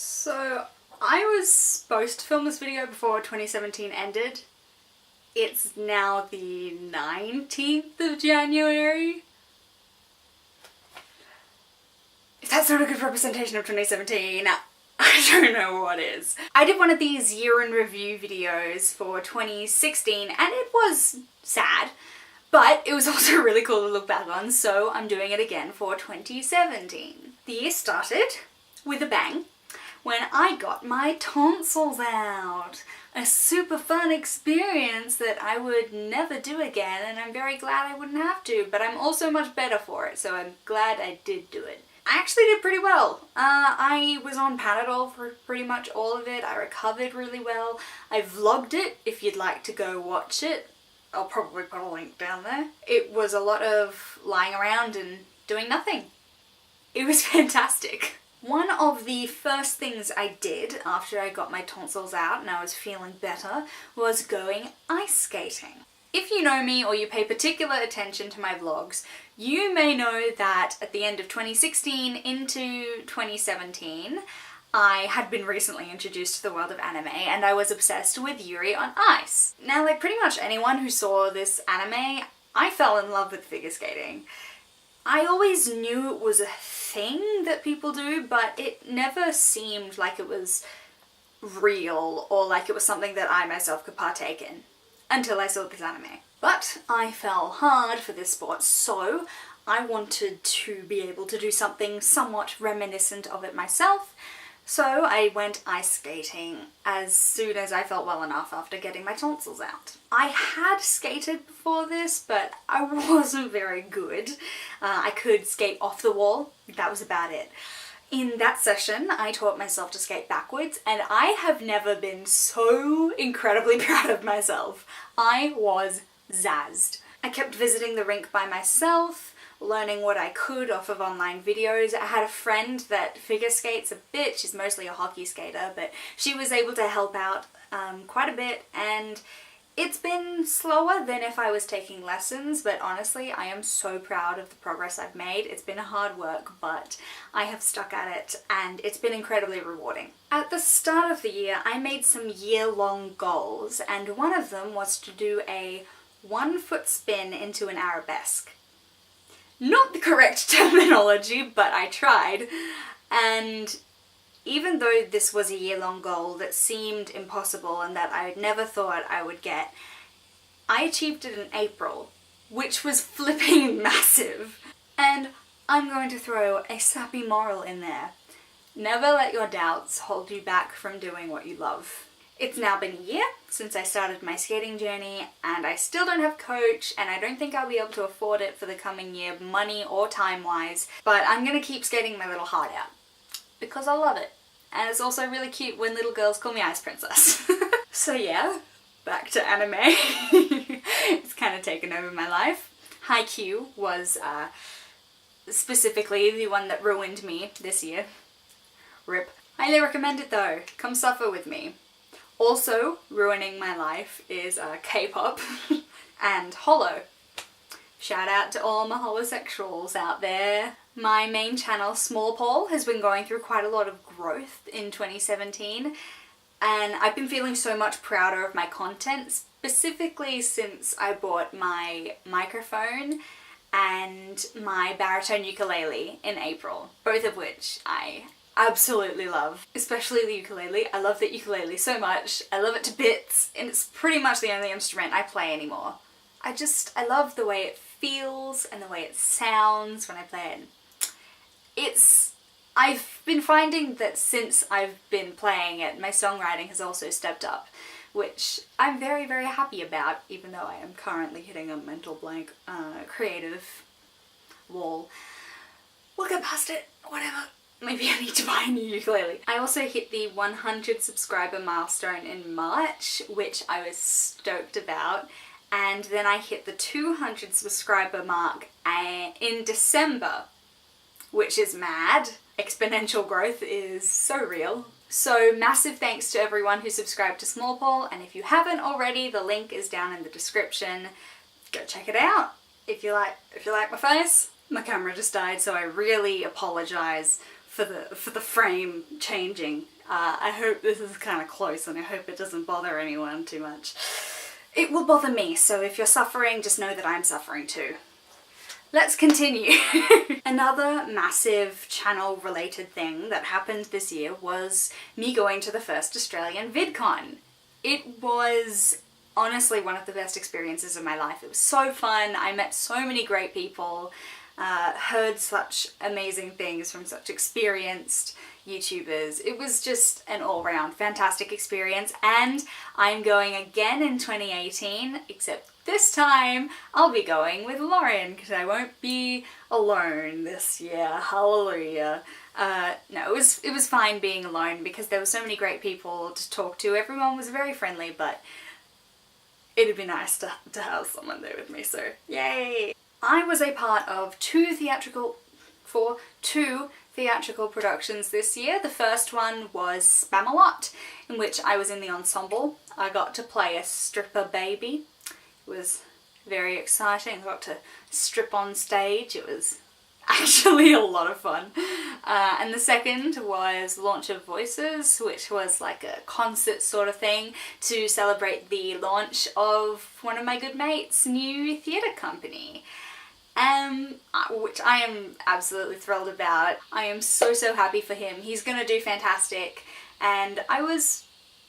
So I was supposed to film this video before 2017 ended. It's now the 19th of January. If that's not a good representation of 2017, I don't know what is. I did one of these year in review videos for 2016 and it was sad, but it was also really cool to look back on, so I'm doing it again for 2017. The year started with a bang when I got my tonsils out. A super fun experience that I would never do again, and I'm very glad I wouldn't have to, but I'm also much better for it, so I'm glad I did do it. I actually did pretty well. I was on Panadol for pretty much all of it. I recovered really well. I vlogged it if you'd like to go watch it. I'll probably put a link down there. It was a lot of lying around and doing nothing. It was fantastic. One of the first things I did after I got my tonsils out and I was feeling better was going ice skating. If you know me or you pay particular attention to my vlogs, you may know that at the end of 2016 into 2017, I had been recently introduced to the world of anime and I was obsessed with Yuri on Ice. Now, like pretty much anyone who saw this anime, I fell in love with figure skating. I always knew it was a thing that people do, but it never seemed like it was real or like it was something that I myself could partake in until I saw this anime. But I fell hard for this sport, so I wanted to be able to do something somewhat reminiscent of it myself. So I went ice skating as soon as I felt well enough after getting my tonsils out. I had skated before this, but I wasn't very good. I could skate off the wall, that was about it. In that session, I taught myself to skate backwards, and I have never been so incredibly proud of myself. I was zazzed. I kept visiting the rink by myself, learning what I could off of online videos. I had a friend that figure skates a bit. She's mostly a hockey skater, but she was able to help out quite a bit, and it's been slower than if I was taking lessons, but honestly, I am so proud of the progress I've made. It's been hard work, but I have stuck at it, and it's been incredibly rewarding. At the start of the year, I made some year-long goals, and one of them was to do a 1-foot spin into an arabesque. Not the correct terminology, but I tried. And even though this was a year-long goal that seemed impossible and that I never thought I would get, I achieved it in April, which was flipping massive. And I'm going to throw a sappy moral in there. Never let your doubts hold you back from doing what you love. It's now been a year since I started my skating journey, and I still don't have a coach, and I don't think I'll be able to afford it for the coming year, money or time-wise, but I'm gonna keep skating my little heart out because I love it. And it's also really cute when little girls call me Ice Princess. So yeah, back to anime. It's kind of taken over my life. Haikyuu was specifically the one that ruined me this year. RIP. Highly recommend it though. Come suffer with me. Also ruining my life is K-pop and holo. Shout out to all my holosexuals out there. My main channel, Small Paul, has been going through quite a lot of growth in 2017, and I've been feeling so much prouder of my content, specifically since I bought my microphone and my baritone ukulele in April, both of which I absolutely love. Especially the ukulele. I love the ukulele so much. I love it to bits, and it's pretty much the only instrument I play anymore. I love the way it feels and the way it sounds when I play it. I've been finding that since I've been playing it, my songwriting has also stepped up, which I'm very, very happy about, even though I am currently hitting a mental blank creative wall. We'll get past it, whatever. Maybe I need to buy a new ukulele. I also hit the 100 subscriber milestone in March, which I was stoked about. And then I hit the 200 subscriber mark in December, which is mad. Exponential growth is so real. So massive thanks to everyone who subscribed to Small Paul, and if you haven't already, the link is down in the description. Go check it out if you like my face. My camera just died, so I really apologize for the frame changing. I hope this is kind of close and I hope it doesn't bother anyone too much. It will bother me, so if you're suffering, just know that I'm suffering too. Let's continue. Another massive channel related thing that happened this year was me going to the first Australian VidCon. It was honestly one of the best experiences of my life. It was so fun. I met so many great people, heard such amazing things from such experienced YouTubers. It was just an all-round fantastic experience, and I'm going again in 2018, except this time I'll be going with Lauren because I won't be alone this year. Hallelujah. No, it was fine being alone because there were so many great people to talk to. Everyone was very friendly, but it'd be nice to have someone there with me, so yay! I was a part of two theatrical productions this year. The first one was Spamalot, in which I was in the ensemble. I got to play a stripper baby. It was very exciting. I got to strip on stage. It was actually a lot of fun. And the second was Launch of Voices, which was like a concert sort of thing to celebrate the launch of one of my good mates' new theatre company. Which I am absolutely thrilled about. I am so happy for him. He's gonna do fantastic, and I was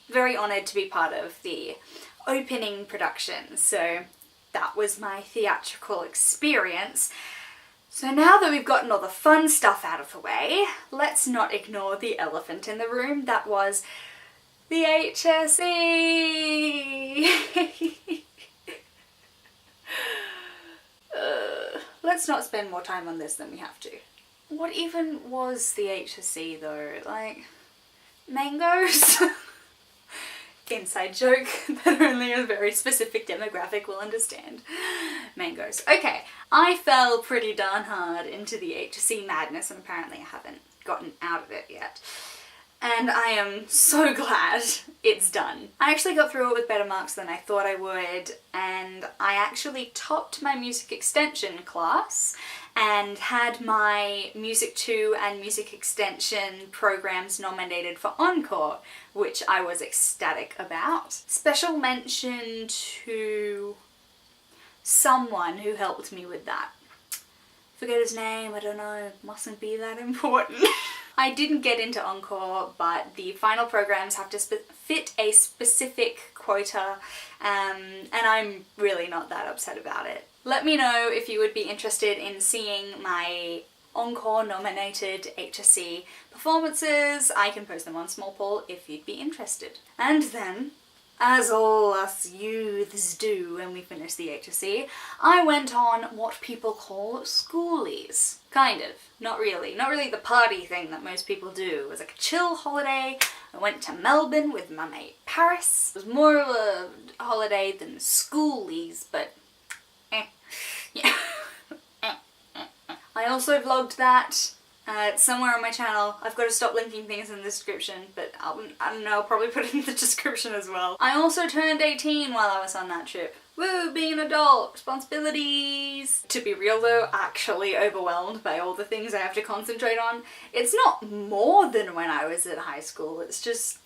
very honoured to be part of the opening production, so that was my theatrical experience. So now that we've gotten all the fun stuff out of the way, let's not ignore the elephant in the room. That was the HSE! Let's not spend more time on this than we have to. What even was the HSE though? Like, mangoes? Inside joke that only a very specific demographic will understand. Mangoes. Okay, I fell pretty darn hard into the HSE madness and apparently I haven't gotten out of it yet. And I am so glad it's done. I actually got through it with better marks than I thought I would, and I actually topped my music extension class and had my Music 2 and Music Extension programs nominated for Encore, which I was ecstatic about. Special mention to someone who helped me with that. Forget his name, I don't know, mustn't be that important. I didn't get into Encore, but the final programs have to fit a specific quota, and I'm really not that upset about it. Let me know if you would be interested in seeing my Encore nominated HSC performances. I can post them on Smallpool if you'd be interested. And then, as all us youths do when we finish the HSC, I went on what people call schoolies. Kind of. Not really. Not really the party thing that most people do. It was like a chill holiday. I went to Melbourne with my mate Paris. It was more of a holiday than schoolies, but yeah. I also vlogged that. It's somewhere on my channel. I've got to stop linking things in the description, but I don't know, I'll probably put it in the description as well. I also turned 18 while I was on that trip. Woo, being an adult, responsibilities. To be real though, actually overwhelmed by all the things I have to concentrate on. It's not more than when I was at high school, it's just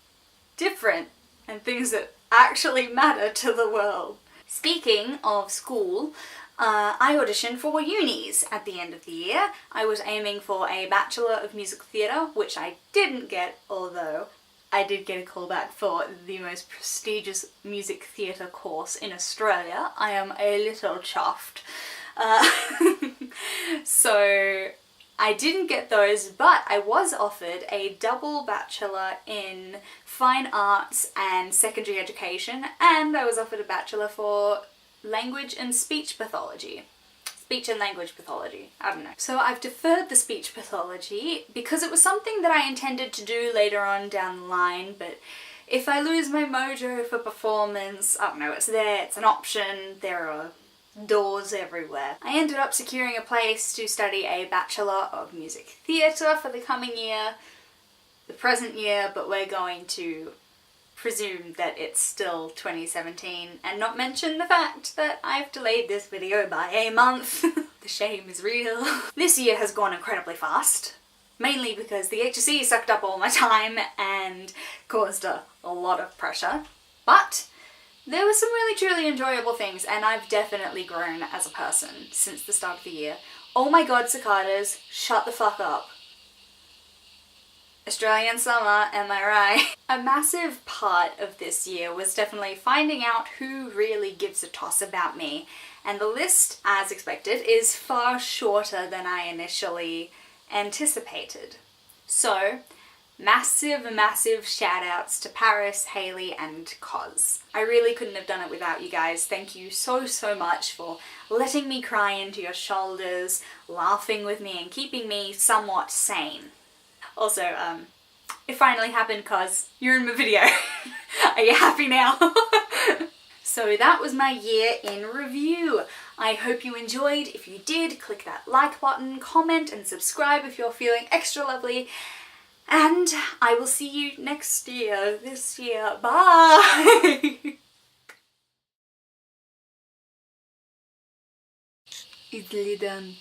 different and things that actually matter to the world. Speaking of school, I auditioned for unis at the end of the year. I was aiming for a Bachelor of Musical Theatre, which I didn't get, although I did get a callback for the most prestigious music theatre course in Australia. I am a little chuffed. So I didn't get those, but I was offered a double Bachelor in Fine Arts and Secondary Education, and I was offered a Bachelor for Language and Speech Pathology. Speech and language pathology, I don't know. So I've deferred the speech pathology because it was something that I intended to do later on down the line, but if I lose my mojo for performance, I don't know, it's there, it's an option, there are doors everywhere. I ended up securing a place to study a Bachelor of Music Theatre for the coming year, the present year, but we're going to presume that it's still 2017 and not mention the fact that I've delayed this video by a month. The shame is real. This year has gone incredibly fast. mainly because the HSC sucked up all my time and caused a lot of pressure. But there were some really truly enjoyable things, and I've definitely grown as a person since the start of the year. Oh my god, cicadas, shut the fuck up. Australian summer, am I right? A massive part of this year was definitely finding out who really gives a toss about me, and the list, as expected, is far shorter than I initially anticipated. So, massive shout outs to Paris, Hayley and Cos. I really couldn't have done it without you guys. Thank you so much for letting me cry into your shoulders, laughing with me and keeping me somewhat sane. Also, it finally happened, Cos. You're in my video. Are you happy now? So that was my year in review. I hope you enjoyed. If you did, click that like button, comment and subscribe if you're feeling extra lovely. And I will see you next year, this year. Bye! It's done.